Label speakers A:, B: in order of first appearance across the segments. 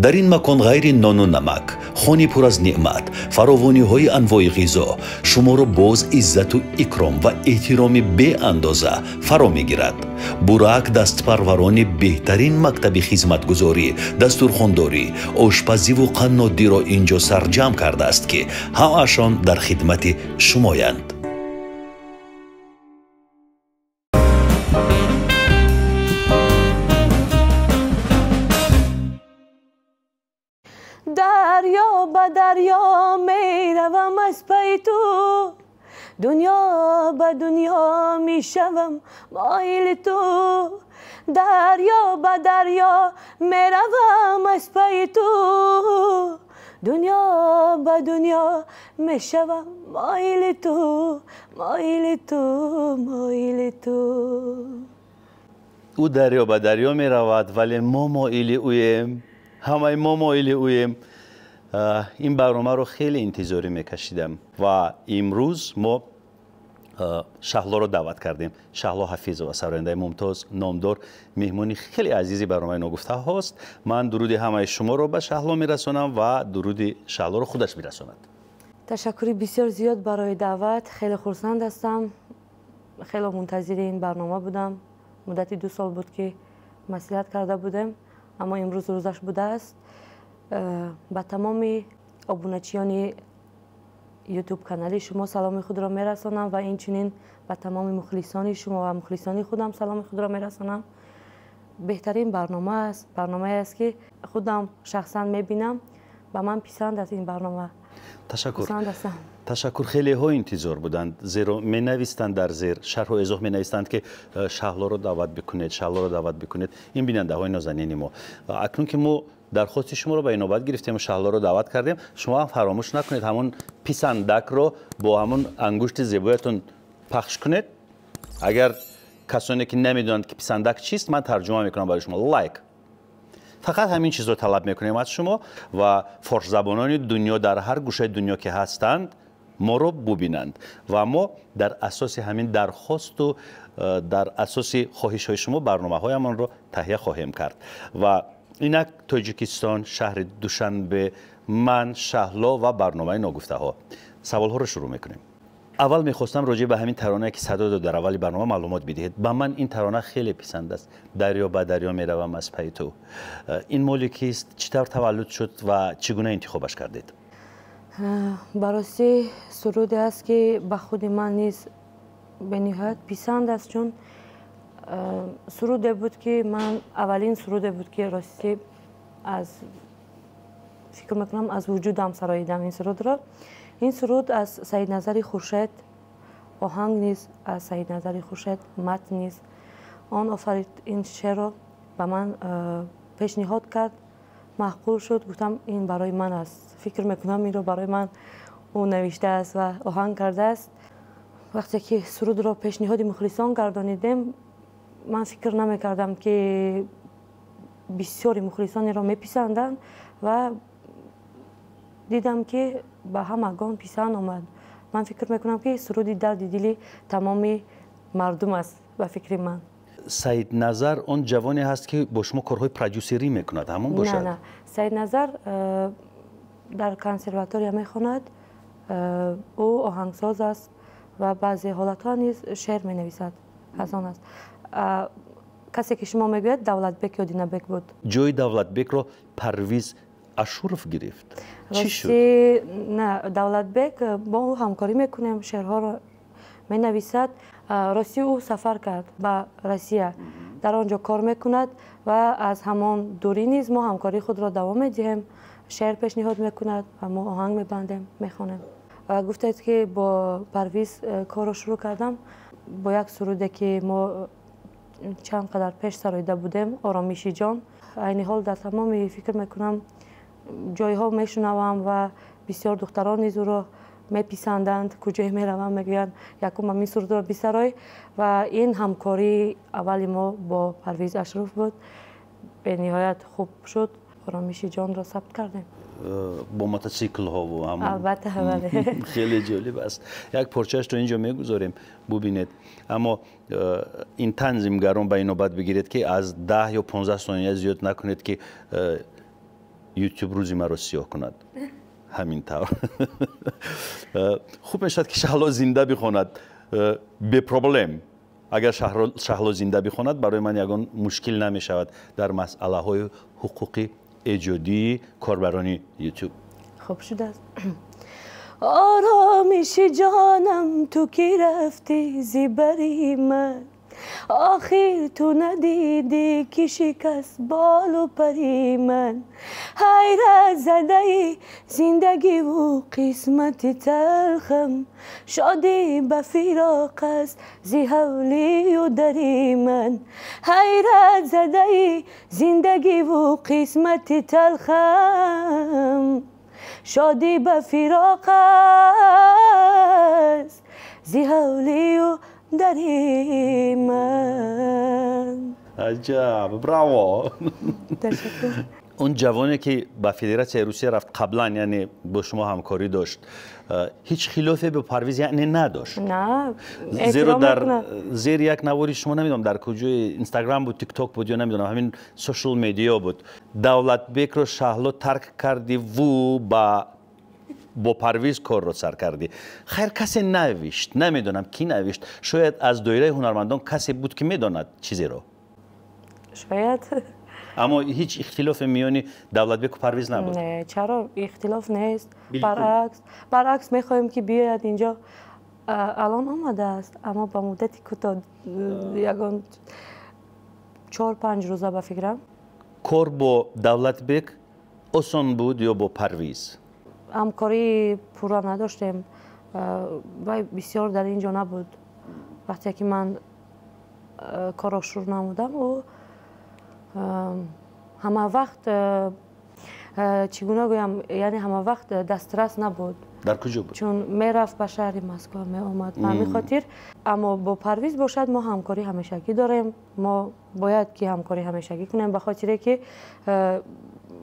A: در این مکان غیر نان و نمک، خانه پر از نعمت، فراوانی های انواع غذا شما را باز عزت و اکرام و احترام به اندازه فرا میگیرد. بوراک دستپروران بهترین مکتب خدمتگزاری، دستورخوانداری، آشپزی و قنادی را اینجا سرجم کرده است که همه‌شان در خدمت شمایند.
B: دریا به دریا می روم از پی تو، دنیا به دنیا می شوم مایل تو. دریا به دریا می روم از پی تو، دنیا به دنیا می شوم مایل تو، مایل تو، مایل تو.
C: او دریا به دریا می رود ولی ما مایل اویم، همه ما مایل اویم. این برنامه رو خیلی انتظاری میکشیدم و امروز ما شهلا رو دعوت کردیم. شهلا حفیظ و سراینده ممتاز نامدار مهمانی خیلی عزیزی برنامه نگفته هاست. من درود همه شما رو به شهلا میرسونم و درود شهلا رو خودش میرسوند.
B: تشکری بسیار زیاد برای دعوت. خیلی خرسند هستم. خیلی منتظر این برنامه بودم. مدتی 2 سال بود که مصلحت کرده بودم، اما امروز روزش بوده است. به تمام ابونچیان یوتیوب کانال شما سلام خود را میرسانم و اینچنین به تمام مخلصان شما و مخلصان خودم سلام خود را میرسانم. بهترین برنامه است، برنامه است که خودم شخصا میبینم و من پسند از این برنامه.
C: تشکر. خیلی ها انتظار بودند، زیرا می نویستند در زیر شرح و ایضاح می نویستند که شهلا رو دعوت بکنید، شهلا رو دعوت بکنید. این بیننده های نازنین ما، اکنون که ما درخواست شما رو به نوبت گرفتیم و شهلا رو دعوت کردیم، شما هم فراموش نکنید همون پیسندک رو با همون انگشت زیبایتون پخش کنید. اگر کسانی که نمیدونند که پیسندک چیست، من ترجمه میکنم برای شما. لایک. فقط همین چیز رو طلب میکنیم از شما و فارس زبانان دنیا در هر گوشه دنیا که هستند ما رو ببینند و ما در اساس همین درخواست و در اساس خواهش های شما برنامه هایمان رو تهیه خواهیم کرد. و اینک تاجیکستان، شهر دوشنبه، من، شهلا و برنامه ناگفته ها. سوال ها رو شروع میکنیم. اول میخواستم راجع به همین ترانه که صدا داد در اول برنامه معلومات بدهید. به من این ترانه خیلی پسند است. دریا به دریا میروم از پی تو. این مال کیست؟ چطور تولد شد و چگونه انتخابش کردید؟
B: براستی سرودی است که به خود من نیز به نهایت پسند است، چون سروده بود که من اولین سروده بود که راستی از فکر میکنم از وجودم سراییدم این سرود را. این سرود از سید نظری خورشید، آهنگ نیز از سید نظری خورشید، متن نیز آن آفرید. این شعر را به من پیشنهاد کرد، محقول شد، گفتم این برای من است، فکر میکنم این را برای من او نوشته است و آهنگ کرده است. وقتی که سرود را پیشنهاد مخلصان گردانیدم، من فکر نمیکردم که بسیاری مخلصان را میپسندند و دیدم که به همگان پسند آمد. من فکر میکنم که سرودی درد دلی تمام مردم است به فکر من.
C: سید نظر اون جوانی هست که با شما کارهای پرودوسری میکند، همون باشد؟
B: نه، سید نظر در کنسرواتوری میخواند. او آهنگساز است و بعضی حالتها نیز شعر می نویسد. از آن است. کسی که شما میگوید دولت بیک یا دینا بیک بود.
C: جای دولت بیک رو پرویز اشورف گرفت. چی شد؟
B: نه، دولت بیک با او همکاری میکنیم، شعرها را می نویسد. راستی او سفر کرد به روسیه، در آنجا کار میکند و از همان دوری نیز ما همکاری خود را دوام میدهیم. شعر پیشنهاد میکند و ما آهنگ میبندیم، میخوانیم. گفتید که با پرویز کار را شروع کردم با یک سروده که ما چند قدر پیش سرایده بودیم، آرامشی جان. عین حال در تمام فکر میکنم جایها میشنوم و بسیار دختران نیز او را میپسندند. کجای میروم میگویند یکم همین سرود را بسرای. و این همکاری اول ما با پرویز اشرف بود، به نهایت خوب شد. آرامشی جان را ثبت کردیم
C: با موتورسیکل ها و هم.
B: البته
C: خیلی جالب است. یک پارچه‌اش رو اینجا میگذاریم ببینید. اما این تنظیمگران به این نوبت بگیرید که از 10 یا 15 ثانیه زیاد نکنید که یوتیوب روزی مرا سیاه کند همین طور خوب میشد که شهلا زنده بخواند به پروبلم اگر شهلا زنده بخواند برای من یگان مشکل نمی شود در مسئله های حقوقی ایجادی کاربران یوتیوب.
B: خوب شده است. آرامش جانم تو کی رفتی زیبری من، آخر تو ندیدی که شکست بال و پری من، حیرت زده زندگی و قسمت تلخم، شادی به فراق است زی حولی و دری من، حیرت زده زندگی و قسمت تلخم، شادی به فراق است زی حولی و دری من.
C: عجب، براو.
B: تشکر.
C: اون جوانی که به فدراسیون روسیه رفت قبلا، یعنی با شما همکاری داشت، هیچ خلافی به پرویز یعنی نداشت؟
B: نه،
C: زیرا در زیر یک نواری شما نمیدونم در کجای اینستاگرام بود، تیک تاک بود یا نمیدونم همین سوشال میدیا بود، دولتبک رو شهلا ترک کردی و با پرویز کار رو سر کردی. خیر کسی نوشت، نمیدونم کی نوشت، شاید از دایره هنرمندان کسی بود که میداند چیزی رو،
B: شاید.
C: اما هیچ اختلاف میانی دولتبک و پرویز نبود؟
B: نه، چرا اختلاف نیست، برعکس میخوایم که بیاید اینجا. الان آمده است اما با مدتی کوتاه، یگان 4-5 روزه به فکرم.
C: کار با دولتبک آسان بود یا با پرویز؟
B: همکاری پورا نداشتیم و بسیار در اینجا نبود. وقتی که من کار شروع نمودم و همه وقت چگونه گویم، یعنی همه وقت دسترس نبود.
C: در کجا بود؟
B: چون میرفت به شهر مسکو می آمد، همین خاطر. اما با پرویز باشد ما همکاری همیشگی داریم، ما باید که همکاری همیشگی کنیم، به خاطر که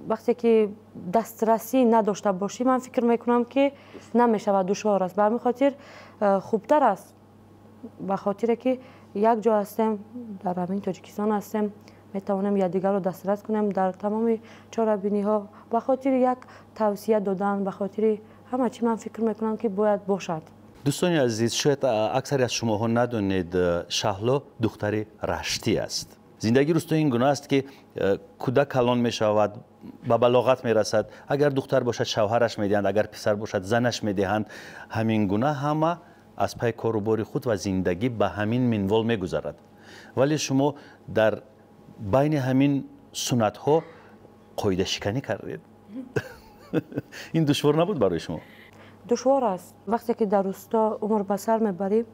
B: وقتی که دسترسی نداشته باشی من فکر میکنم که نمیشه و دشوار است. به همین خاطر خوبتر است، به خاطر که یک جا هستیم، در همین تاجیکستان هستیم، میتوانیم یکدیگر رو دسترس کنیم در تمام چاره‌بینی ها. به خاطر یک توصیه دادن، به خاطر همه چی من فکر میکنم که باید باشد.
C: دوستان عزیز، شاید اکثری از شما ها ندونید شهلا دختر رشتی است. زندگی روستایی این گونه است که کودک کلان می شود، به بلاغت می رسد، اگر دختر باشد شوهرش می دهند، اگر پسر باشد زنش می دهند. همین گونه همه از پای کاروبار خود و زندگی به همین منوال می گذرد. ولی شما در بین همین سنت ها قاعده شکنی کردید. این دشوار نبود برای شما؟
B: دشوار است. وقتی که در روستا عمر به سر میبری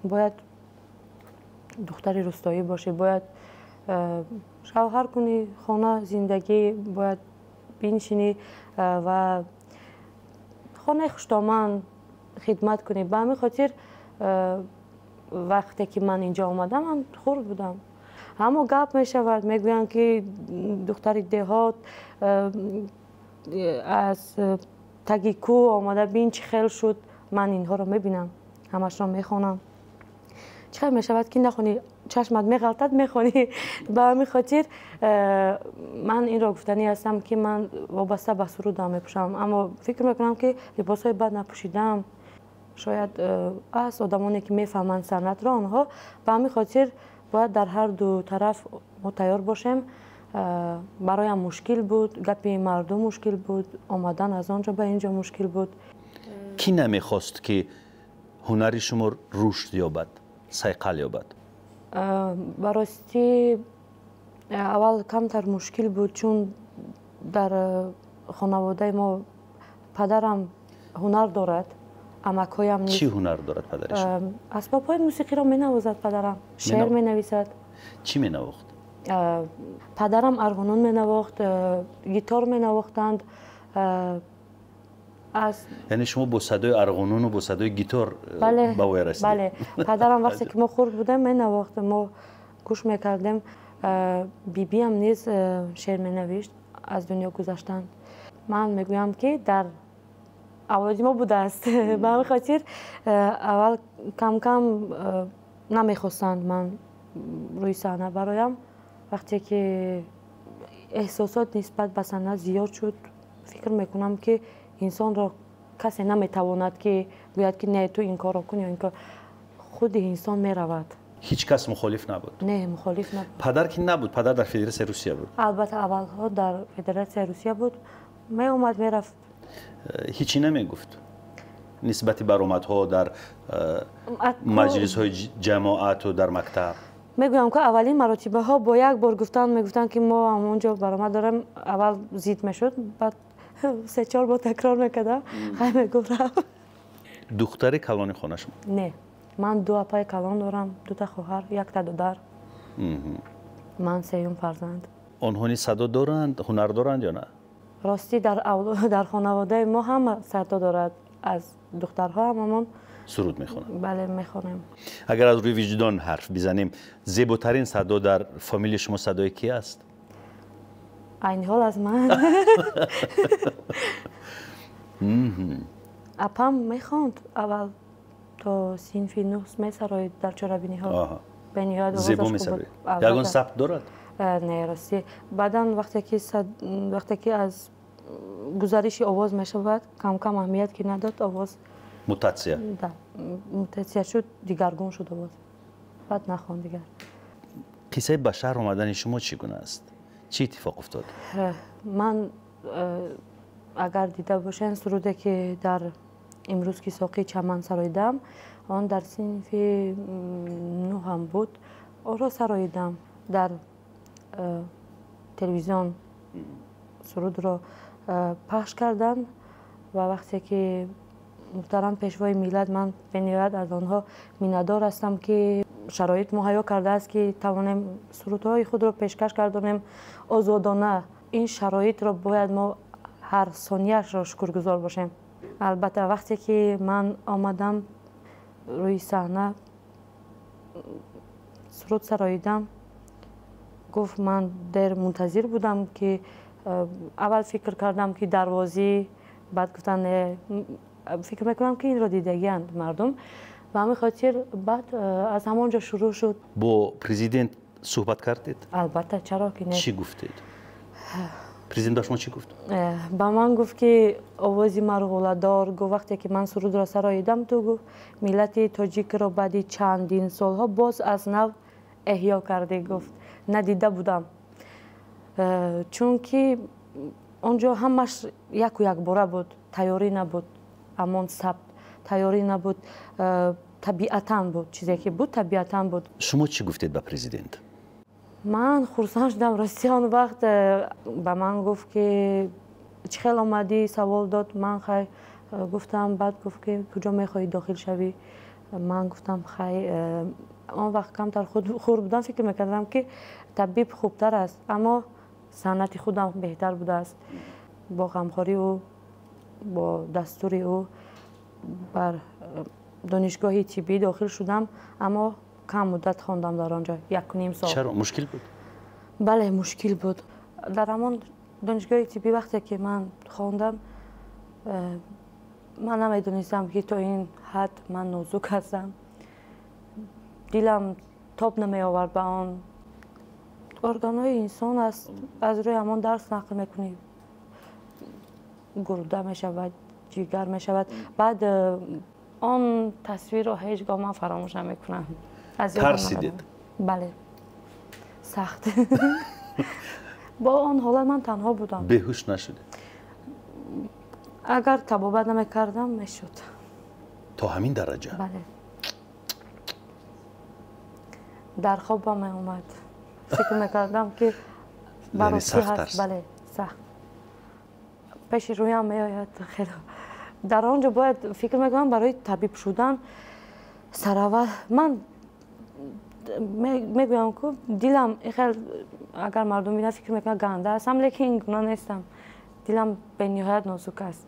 B: باید دختر روستایی باشی، باید شوهر کنی، خانه زندگی باید بنشینی و خانه خوشتامن خدمت کنی. به همین خاطر وقتی که من اینجا آمدم من خرد بودم. اما گپ می شود، میگویند که دختر دهات از تگی کو آمده بین چه خیل شد. من اینها رو میبینم، همش رو میخوانم. چه می شود که نخونی، چشمت میغلطد میخونی. به همین خاطر من این را گفتنی هستم که من وابسته به سرودم میپوشم، اما فکر میکنم که لباسای بد نپوشیدم. شاید از آدمانی که میفهمند سنت را آنها، به همین خاطر باید در هر دو طرف ما تیار باشیم. برایم مشکل بود، گپ مردم مشکل بود، آمدن از آنجا به اینجا مشکل بود.
C: کی نمیخواست که هنری شما رشد یابد، صیقل یابد؟
B: براستی اول کمتر مشکل بود، چون در خانواده ما پدرم هنر دارد، عمکایم نیست.
C: چی هنر دارد پدرش؟
B: اسباب‌های موسیقی را می‌نوازد پدرم، شعر می‌نویسد.
C: چی می‌نواخت؟
B: پدرم ارغنون می‌نواخت، گیتار می‌نواختند.
C: یعنی شما با صدای ارغنون و با صدای گیتار
B: بله،
C: به وی رسیدید؟
B: بله. پدرم وقتی که ما خرد بودیم می‌نواخت، ما گوش می‌کردیم. بیبی هم نیز شعر می‌نوشت از دنیا گذشتن. من میگویم که در اولادی ما بوده است. به همین خاطر اول کم کم نمیخواستند من روی صحنه برایم. وقتی که احساسات نسبت به صنعت زیاد شد. فکر میکنم که انسان را کسی نمیتواند که گوید که نه تو این کار را کن یا این کار. خود انسان میرود.
C: هیچ کس مخالف نبود؟
B: نه مخالف نبود.
C: پدر که نبود؟ پدر در فدراسیون روسیه بود؟
B: البته اولها در فدراسیون روسیه بود. می اومد میرفت.
C: هیچی نمیگفت نسبت برآمدها در مجلس های جماعت و در مکتب؟
B: میگویم که اولین مراتبه ها با یک بار میگفتن که ما اونجا برآمد داریم. اول زید میشد، بعد 3-4 بار تکرار میکرد. خیلی میگفت.
C: دختر کلان خانه شما؟
B: نه، من 2 اپای کلان دارم، 2 تا خواهر، 1 تا دختر. من 3م فرزند.
C: آنها صدا دارند، هنر دارند یا نه؟
B: راستی در خانواده ما هم صدا دارد. از دخترها هممون
C: سرود میخونند.
B: بله میخونیم.
C: اگر از روی وجدان حرف بزنیم، زیباترین صدا در فامیل شما صدای کی است؟
B: این حال از من. اپم میخوند اول تا صنف 9 میسراید در چرابینی ها. بنیاد
C: زیبا میسراید. یگان ثبت دارد؟
B: نه راستی. بعدا وقتی که از گزارش آواز میشود کم کم اهمیت که نداد آواز متأثر شد، دیگرگون شد آواز. بعد نخوان دیگر.
C: قصه به شهر آمدن شما چگونه است؟ چی اتفاق افتاد؟
B: من اگر دیده باشین سروده که در امروز که ساقی چمن سراییدم، آن در صنف 9 هم بود. آن را سراییدم. در تلویزیون سرود را پخش کردن و وقتی که محترم پیشوای میلاد، من به نهایت از آنها میندار هستم که شرایط مهیا کرده است که توانیم سرودهای خود را پیشکش کردیم آزادانه. این شرایط را باید ما هر ثانیه‌اش را شکرگزار باشیم. البته وقتی که من آمدم روی صحنه سرود سراییدم، گفت من در منتظر بودم که اول فکر کردم که دروازه، بعد گفتن فکر میکنم که این را دیدگیند مردم و همین خاطر بعد از همانجا شروع شد.
C: با پرزیدنت صحبت کردید؟
B: البته، چرا که نه.
C: چی گفتید؟ پرزیدنت شما چی گفت؟
B: با من گفت که آوازی مرغوله‌دار، گفت وقتی که من سرود را سراییدم تو گفت ملت تاجیک را بعد چندین سالها باز از نو احیا کرده. گفت ندیده بودم، چون که اونجا همش یک و یک باره بود، تیاری نبود، امان ثبت تیاری نبود، طبیعتاً بود. چیزی که بود طبیعتاً بود.
C: شما چی گفتید به پرزیدنت؟
B: من خرسند شدم. راستی آن وقت به من گفت که چه خیلی آمدی، سوال داد. من خیلی گفتم، بعد گفت که کجا میخوایی داخل شوی. من گفتم خیلی آن وقت کمتر خور بودم، فکر میکردم که طبیب خوبتر است، اما صنعت خودم بهتر بوده است. با غمخواری و با دستور او بر دانشگاه طبی داخل شدم، اما کم مدت خواندم در آنجا، 1.5 سال.
C: چرا مشکل بود؟
B: بله مشکل بود. در همان دانشگاه طبی وقتی که من خواندم، من نمیدونستم که تا این حد من نازک هستم. دلم تاب نمی آورد به آن. ارگان‌های انسان است، از روی همان درس نقل میکنی، گرده می شود، جگر می شود. بعد آن تصویر رو هیچگاه من فراموش نمیکنم.
C: ترسیدید؟
B: بله، سخت. با آن حالت من تنها بودم.
C: بیهوش نشدید؟
B: اگر طبابت نمیکردم میشد.
C: تا همین درجه؟
B: بله. در خواب با من اومد. فکر میکردم که
C: یعنی سخت است؟
B: بله سخت. پیش رویم میآید خیلی. در آنجا باید فکر میکنم برای طبیب شدن سراول. من میگویم که دلم خیلی، اگر مردم بینن فکر میکنن گنده هستم، لیکن این گونه نیستم. دلم به نهایت نازک است.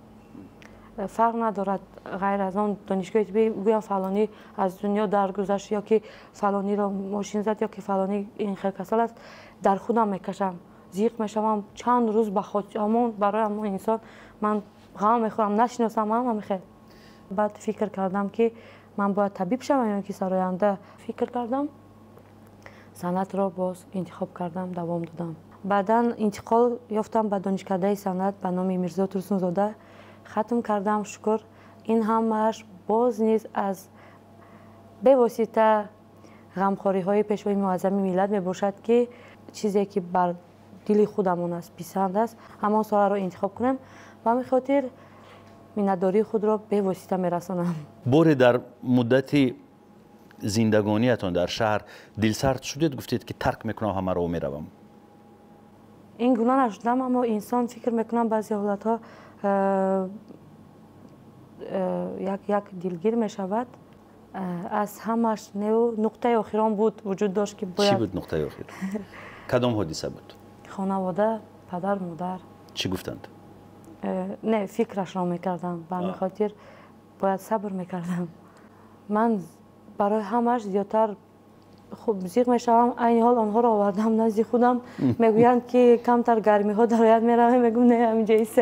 B: فرق ندارد غیر از آن دانشگاه طبی بگویم فلانی از دنیا درگذشت، یا که فلانی را ماشین زد، یا که فلانی این خیلی کسال است. در خودم میکشم، زیق میشم چند روز به خود. همون برای همون انسان من غم میخورم، نشناسم هم خیلی. بعد فکر کردم که من باید طبیب شوم یا که سراینده. فکر کردم صنعت را باز انتخاب کردم، دوام دادم. بعدا انتقال یافتم به دانشکده صنعت به نام میرزا ترسونزاده ختم کردم. شکر این همش باز نیز از به واسطه غمخواری های پیشوای معظم ملت می باشد که چیزی که بر دل خودمون است پسند است همان سال را انتخاب کنم و همین خاطر مینتداری خود را به واسطه می رسانم.
C: بوری در مدت زندگانیتون در شهر دلسرد شدید گفتید که ترک میکنم همه رو میروم؟
B: این گونه نشدم، اما انسان فکر میکنم بعضی حالت ها یک دلگیر می شود. از همش نقطه آخران بود وجود داشت که باید.
C: چی بود نقطه آخر؟ کدام حادثه بود؟
B: خانواده، پدر، مادر.
C: چی گفتند؟
B: نه فکرش را میکردم به همین خاطر باید صبر میکردم. من برای همش زیادتر خوب زیق میشوم. این حال آنها را آوردم نزد خودم میگویند که کمتر گرمی ها در آید میرویم. میگم نه همینجا ایست.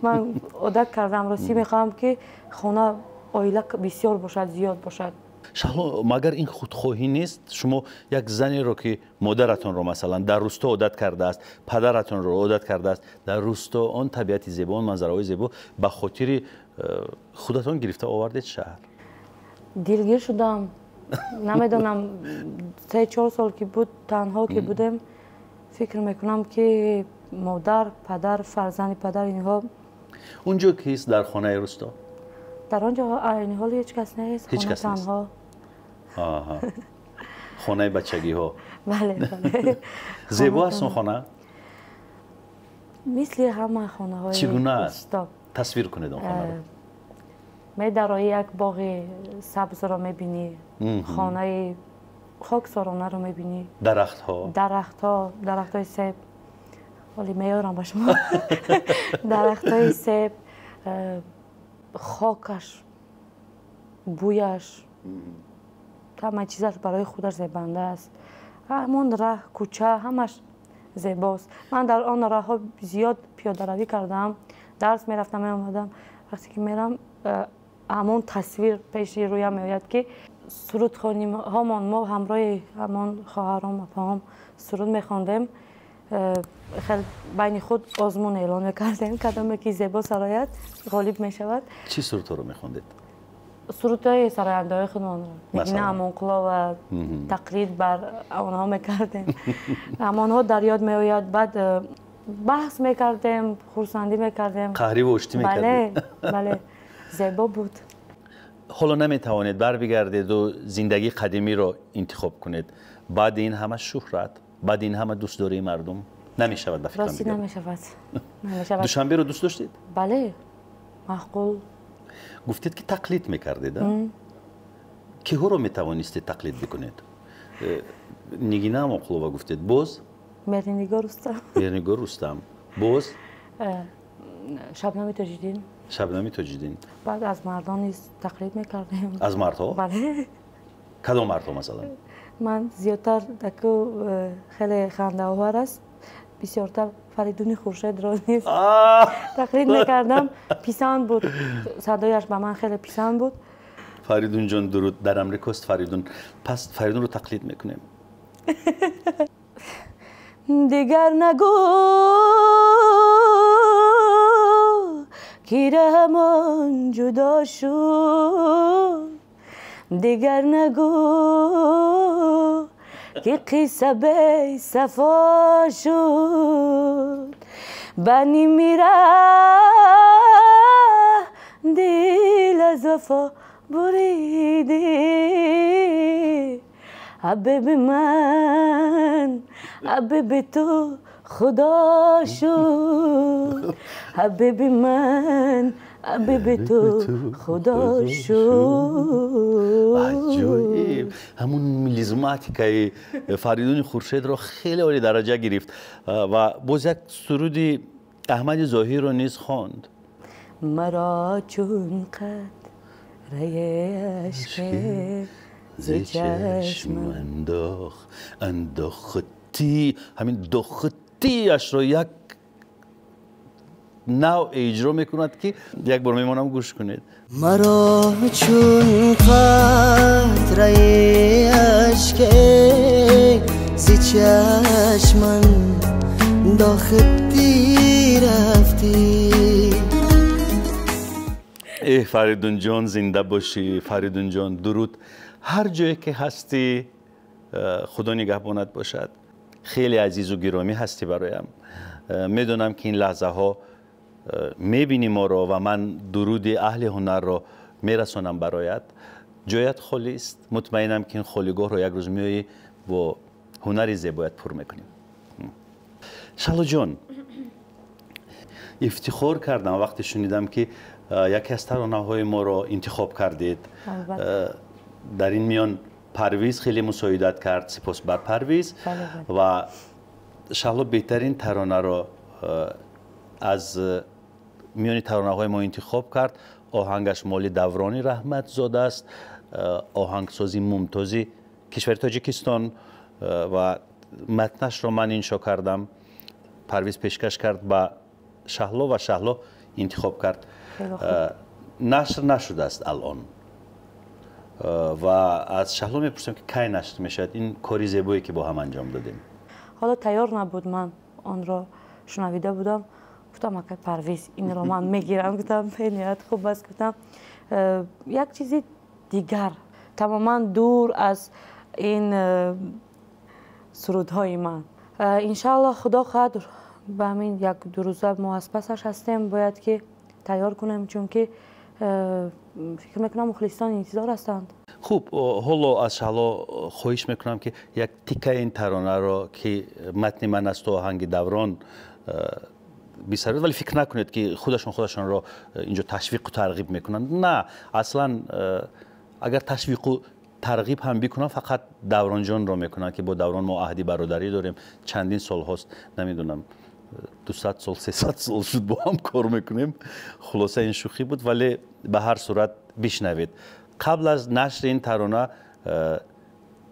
B: من عادت کردم راستی میخوام که خانه عائله بسیار باشد، زیاد باشد.
C: شهلا مگر این خودخواهی نیست؟ شما یک زنی رو که مادرتون رو مثلا در روستا عادت کرده است، پدرتون رو عادت کرده است در روستا، آن طبیعت زیبا، آن منظره‌های زیبا به خاطر خودتون گرفته آوردید شهر؟
B: دلگیر شدم. نمیدونم 3-4 سال که بود تنها که بودم فکر میکنم که مادر، پدر، فرزند پدر اینها.
C: اونجا کیست در خانه روستا؟
B: در آنجا این حال هیچ کس نیست.
C: هیچ کس نیست.
B: تنها.
C: آها. خانه بچگی ها.
B: بله بله.
C: زیبا است اون خانه؟
B: مثل همه خانه های
C: چگونه است؟ تصویر کنید اون خانه رو.
B: می در یک باغ سبز را میبینی، خانه خاکسارانه را میبینی، درخت های سیب. ولی میارم با شما. درخت های سیب، خاکش، بویش، همه چیزش برای خودش زیبنده است. همون راه، کوچه همش زیباست. من در آن راه ها زیاد پیاده روی کردم، درس میرفتم میامدم. وقتی که میرم همون تصویر پیش رویم میآید که سرودخوانی هامان ما همراه همان خواهرام و اپاهام سرود میخواندیم. خیلی بین خود آزمون اعلان میکردیم کدامی که زیبا سرایت غالب میشود.
C: چی سرود رو میخواندید؟
B: سرودهای سراینده های خودمان را نگینه امانقلا و تقلید بر آنها میکردیم. همانها در یاد میآید. بعد بحث میکردیم، خورسندی میکردیم،
C: قهری و اشتی میکردیم.
B: بله زیبا بود.
C: حالا نمیتوانید بر بگردید و زندگی قدیمی رو انتخاب کنید بعد این همه شهرت، بعد این همه دوست داری مردم؟ نمیشود به فکرم
B: راستی نمیشود.
C: دوشنبه رو دوست داشتید؟
B: بله معقول.
C: گفتید که تقلید میکردید. که ها رو میتوانستید تقلید بکنید؟ نگینه امانقلا گفتید. باز؟
B: مرنگار رستم.
C: مرنگار رستم. باز؟
B: شبنم تاج‌الدین.
C: شبنم تاج‌الدین.
B: بعد از مردان نیز تقلید میکردیم.
C: از مردها؟
B: بله.
C: کدام مردها مثلا؟
B: من زیادتر دکو خیلی خنده آور است. بسیارتر فریدون خورشید را نیز تقلید میکردم. پسند بود، صدایش به من خیلی پسند بود.
C: فریدون جان درود. در امریکاست فریدون. پس فریدون رو تقلید میکنیم.
B: دیگر نگو که رحمان جدا شد، دیگر نگو که قصه بی صفا شد. بنی میره دل از وفا بریدی. حبیب من حبیب تو خدا شد، حبیب من حبیب تو خدا شد.
C: عجیب. همون میلیزماتیکای فریدون خورشید رو خیلی عالی درجه گرفت و باز یک سرودی احمد ظاهری رو نیز خواند.
B: مرا چون قطره عشق ز چشم
C: انداختی. همین داختی اش رو یک نوع اجرا میکند که یک بار میمانم گوش کنید.
D: مرا چون قطره اشک ز چشم داختی رفتی.
C: ای فریدون جان زنده باشی. فریدون جان درود. هر جایی که هستی خدا نگهبانت باشد. خیلی عزیز و گرامی هستی برایم. میدونم که این لحظه ها میبینی ما رو و من درود اهل هنر رو میرسونم برایت. جایت خالی است. مطمئنم که این خالیگاه رو یک روز میایی با هنری زیبایت پر میکنیم. شهلا جان افتخار کردم وقتی شنیدم که یکی از ترانه‌های ما رو انتخاب کردید. در این میان پرویز خیلی مساعدت کرد. سپاس بر پرویز. و شهلا بهترین ترانه رو از میان ترانه‌های ما انتخاب کرد. آهنگش مال دورانی رحمت زاده است. آهنگسازی ممتازی کشور تاجیکستان و متنش رو من انشا کردم. پرویز پیشکش کرد به شهلا و شهلا انتخاب کرد. نشر نشده است الان و از شهلا میپرسم که کی نشر میشد این کاری زیبایی که با هم انجام دادیم.
B: حالا تیار نبود، من آن را شنویده بودم، گفتم اگه پرویز این را من میگیرم، گفتم نیت خوب است، گفتم یک چیزی دیگر تماما دور از این سرودهای من. انشاءالله خدا خواهد به همین یک دو روزه ما از پسش هستیم، باید که تیار کنیم چون که فکر میکنم مخلصان انتظار هستند.
C: خوب، حالا از شهلا خواهش میکنم که یک تیکه این ترانه رو که متن من است و آهنگ دوران بیسرید، ولی فکر نکنید که خودشان را اینجا تشویق و ترغیب میکنند. نه، اصلا اگر تشویق و ترغیب هم بکنن فقط دوران جان را میکنن که با دوران ما عهدی برادری داریم. چندین سال هاست، نمیدونم 200 سال 300 سال شد با هم کار میکنیم. خلاصه این شوخی بود، ولی به هر صورت بشنوید. قبل از نشر این ترانه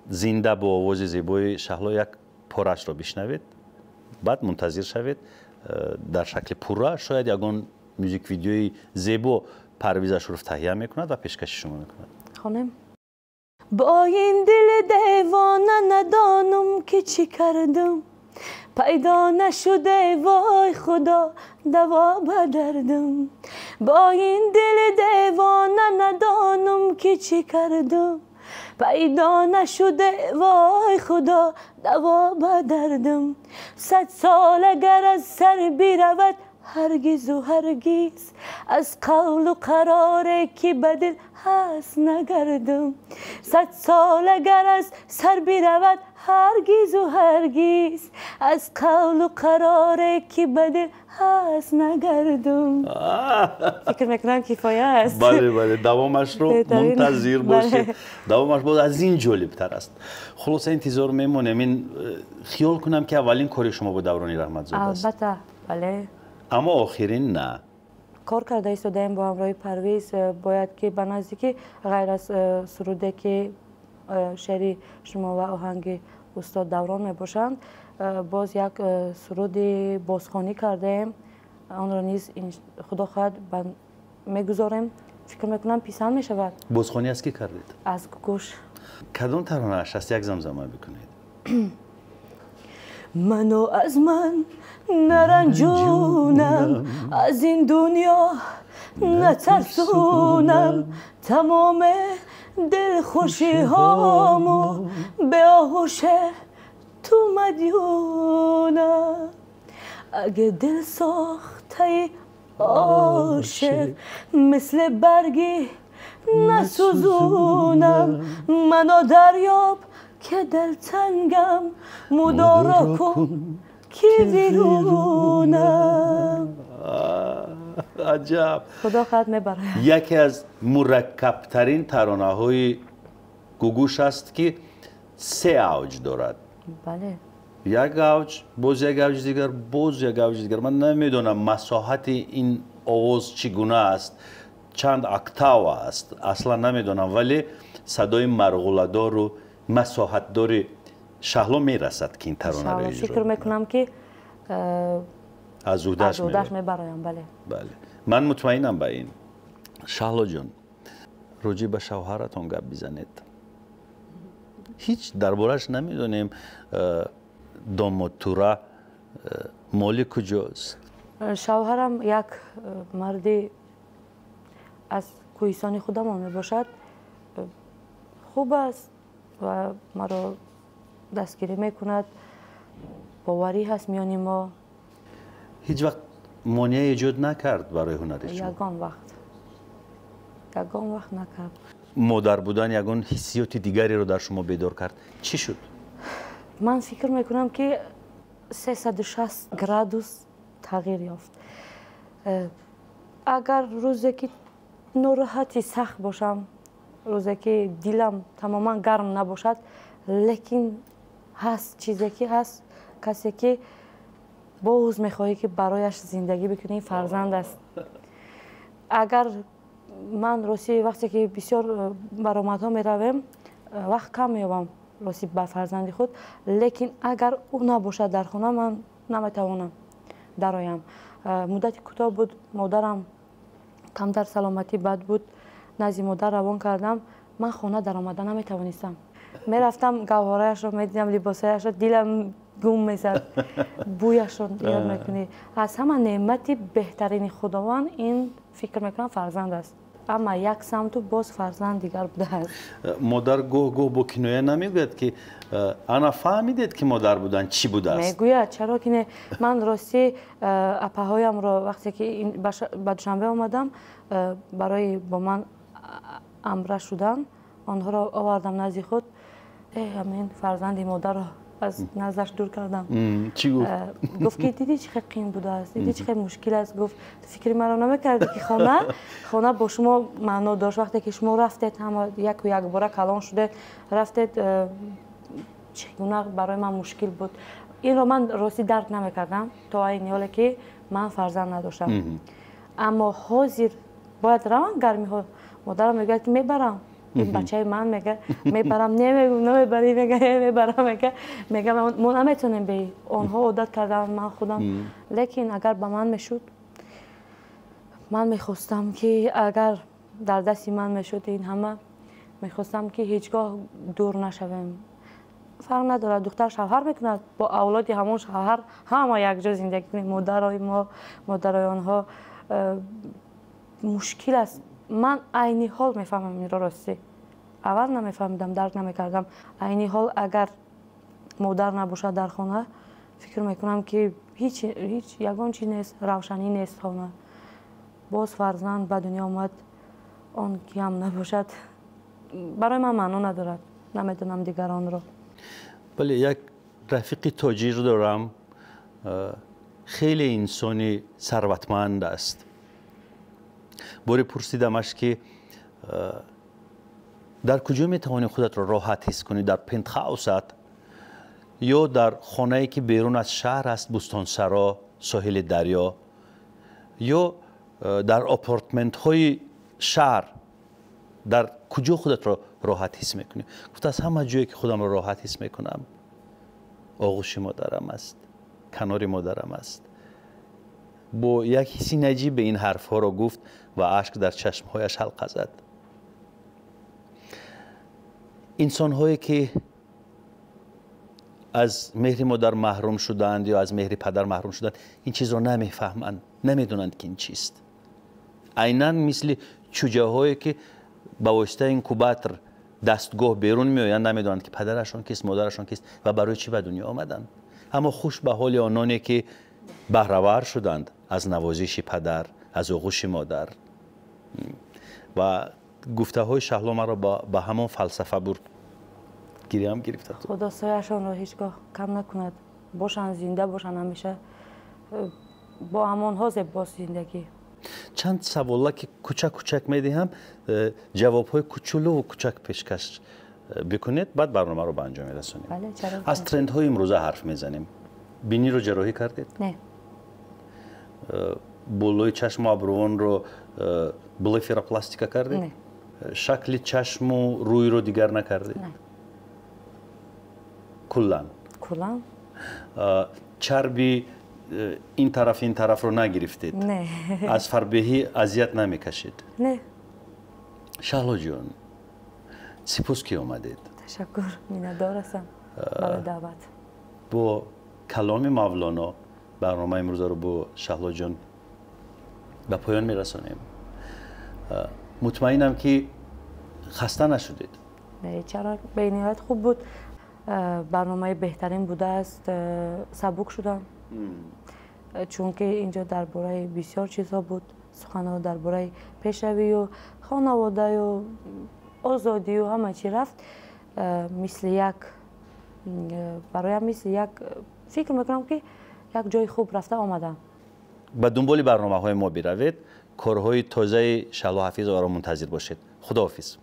C: زنده با آواز زیبای شهلا یک پارش را بشنوید، بعد منتظر شوید در شکل پوره شاید یگان موزیک ویدیوی زیبا پرویز اشرف تهیه میکند و پیشکش شما میکند.
B: خانم با این دل دیوانه ندانم که چی کردم، پیدا نشده وای خدا دوا به دردم. با این دل دیوانه ندانم که چی کردم، پیدا نشده وای خدا دوا به دردم. 100 سال اگر از سر برود هرگز و هرگز از قول و قراره که بدل هست نگردم. 100 سال اگر از سر برود هرگز و هرگز از قول و قراره که بدل هست نگردم. فکر میکنم کفایه است.
C: بله بله، دوامش رو منتظر باشید. دوامش بود از این جالبتر است. خلاصه انتظار میمونم. این خیال کنم که اولین کاری شما با دورانی رحمت زاده است.
B: البته بله،
C: اما آخرین نه.
B: کار کرده ایستادیم با همراه پرویز. باید که به نزدیکی غیر از سروده که شعری شما و آهنگ استاد دوران می باشند، باز یک سرود بازخوانی کردیم. آن را نیز خدا خواهد میگذاریم. فکر میکنم پسند می شود.
C: بازخوانی از کی کردید؟
B: از گوش.
C: کدام ترانه اش است؟ یک زمزمه بکنید.
B: منو از من نرنجونم، از این دنیا نترسونم، تمام دل خوشی هامو به آغوش تو مدیونم. اگه دل ساخته عاشق مثل برگی نسوزونم، منو دریاب که دلتنگم مدارا کن که ویرونم.
C: عجب.
B: خدا خواهد میبره.
C: یکی از مرکبترین ترانه های گوگوش است که 3 اوج دارد.
B: بله.
C: یک اوج، باز یک اوج دیگر، باز یک اوج دیگر. من نمیدونم مساحت این آواز چگونه است، چند اکتاو است، اصلا نمیدونم، ولی صدای مرغوله‌دار و مساحت داری شهلا میرسد که این ترانه رو اجرا
B: فکر میکنم که
C: از اودش
B: میبرایم. بله
C: بله، من مطمئنم به این. شهلا جان، راجع به شوهرتون گپ بزنید. هیچ دربارش نمیدونیم. داماد توره مالی کجاست؟
B: شوهرم یک مردی از کوهستان خودمان می باشد. خوب است و مرا دستگیری میکند. باوری هست میان ما.
C: هیچ وقت مانع ایجاد نکرد برای هنر شما؟
B: یگان وقت نکرد.
C: مادر بودن یگان حسیات دیگری رو در شما بیدار کرد. چی شد؟
B: من فکر میکنم که 360 گرادوس تغییر یافت. اگر روزی که ناراحتی سخت باشم، روزی که دلم تماما گرم نباشد، لیکن هست چیزی که هست، کسی که باز میخواهی که برایش زندگی بکنی، فرزند است. اگر من راستی وقتی که بسیار برآمدها میروم، وقت کم مییابم راستی بر فرزند خود، لیکن اگر او نباشد در خانه، من نمیتوانم درایم. مدت کوتاه بود، مادرم کمتر سلامتی بد بود، نزد مادر روان کردم. من خانه در آمدن نمیتوانستم. میرفتم گوهرایش رو میدیدم، لباسایش رو، دلم گم میزد. بویش رو یاد میکنی. از همه نعمتی بهترین خداوند این فکر میکنم فرزند است. اما یک سمت باز فرزند دیگر بوده است.
C: مادر گوه با کنایه نمیگوید که انا فهمیدید که مادر بودن چی بوده است؟
B: میگوید. چرا که من راستی اپاهایم رو وقتی که به دوشنبه آمدم برای با من امره شدن، آنها را آوردم نزد خود. همین فرزند مادر را از نزدش دور کردم.
C: چی گفت؟
B: گفت که دیدی چه قیم بوده است، دیدی چه مشکل است. گفت فکر مرا نمیکردی که خانه با شما معنا داشت. وقتی که شما رفتید هم یک بار کلان شده رفتید، چگونه برای من مشکل بود. این را من راستی درک نمیکردم تا این حالی که من فرزند نداشتم. اما حاضر باید روان گرمی ها. مادرم میگه که میبرم. این بچه من میگه میبرم، نمیبری، میگه میبرم، میگه ما نمیتونیم بی. آنها عادت کردن، من خودم. لیکن اگر به من میشد، من میخواستم که اگر در دستی من میشد این همه، میخواستم که هیچگاه دور نشویم. فرق نداره، دختر شوهر میکند، با اولادی همون شوهر همه یک جا زندگی کنیم. مادرای ما، مادرای آنها مشکل است. من عینی حال میفهمم این را راستی. اول نمیفهمیدم، درک نمیکردم. عینی حال اگر مادر نباشد در خانه، فکر میکنم که هیچ یگان چیز نیست، روشنی نیست خانه. باز فرزند به دنیا آمد، آن که هم نباشد برای من معنا ندارد. نمیدونم دیگران را.
C: بله، یک رفیق تاجر دارم، خیلی انسانی ثروتمند است. باری پرسیدمش که در کجا میتوانی خودت را راحت حس کنی؟ در پنت هاوست یا در خانه‌ای که بیرون از شهر است، بستانسرا، ساحل دریا، یا در آپارتمنت های شهر؟ در کجا خودت را راحت حس میکنی؟ گفت از همه جایی که خودم را راحت حس میکنم آغوش مادرم است، کنار مادرم است. با یک حسی نجیب به این حرف ها را گفت و اشک در چشم هایش حلقه زد. انسان هایی که از مهر مادر محروم شدند یا از مهر پدر محروم شدند، این چیز را نمیفهمند، نمیدونند که این چیست. عیناً مثل چوجه‌هایی که با واسطه این کوباتر دستگاه بیرون میآیند، نمیدونند که پدرشان کیست، مادرشان کیست و برای چی به دنیا آمدند. اما خوش به حال آنانی که بهره‌ور شدند از نوازش پدر، از آغوش مادر. و گفته های شهلا مرا با همان فلسفه برد. گریم گرفته.
B: خدا سایه‌شان را هیچگاه کم نکند. باشن زنده باشن، همیشه با همان ها زیباست زندگی.
C: چند سوالا که کوچک میدهم، جواب های کوچولو و کوچک پیشکش بکنید، بعد برنامه رو به انجام میرسونیم.
B: بله، چرا؟
C: از ترند های امروزه حرف میزنیم. بینی رو جراحی کردید؟
B: نه.
C: بالای چشم و ابروان رو بلفیروپلاستیکا کردید؟
B: نه.
C: شکل چشم و روی رو دیگر نکردید؟
B: نه.
C: کلان؟
B: کلان؟
C: چربی این طرف رو نگرفتید؟
B: نه.
C: از فربهی اذیت نمیکشید؟
B: نه.
C: شهلا جان، سپاس که آمدید.
B: تشکر، میندار هستم برای دعوت.
C: با کلام مولانا برنامه امروز رو با شهلا جان به پایان میرسانیم. مطمئنم که خسته نشدید.
B: نه چرا، به نهایت خوب بود. برنامه بهترین بوده است. سبک شدم چون که اینجا درباره بسیار چیزها بود، سخنها درباره پیشروی و خانواده و آزادی و همه چی رفت. مثل یک برایم مثل یک فکر میکنم که یک جای خوب رفته آمدم.
C: به دنبال برنامه های ما بروید، کارهای تازه شهلا حفیظ را منتظر باشید. خداحافظ.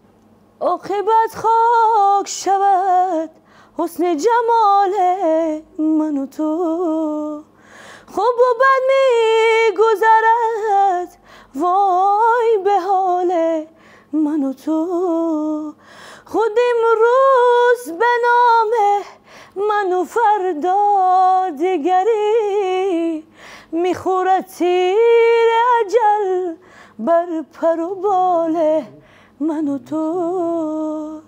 B: عاقبت خاک شود حسن جمال من و تو، خوب و بد می گذرد وای به حال من و تو. خود امروز به نام من و فردا دیگری، میخورد تیر اجل بر پر و بال من و تو.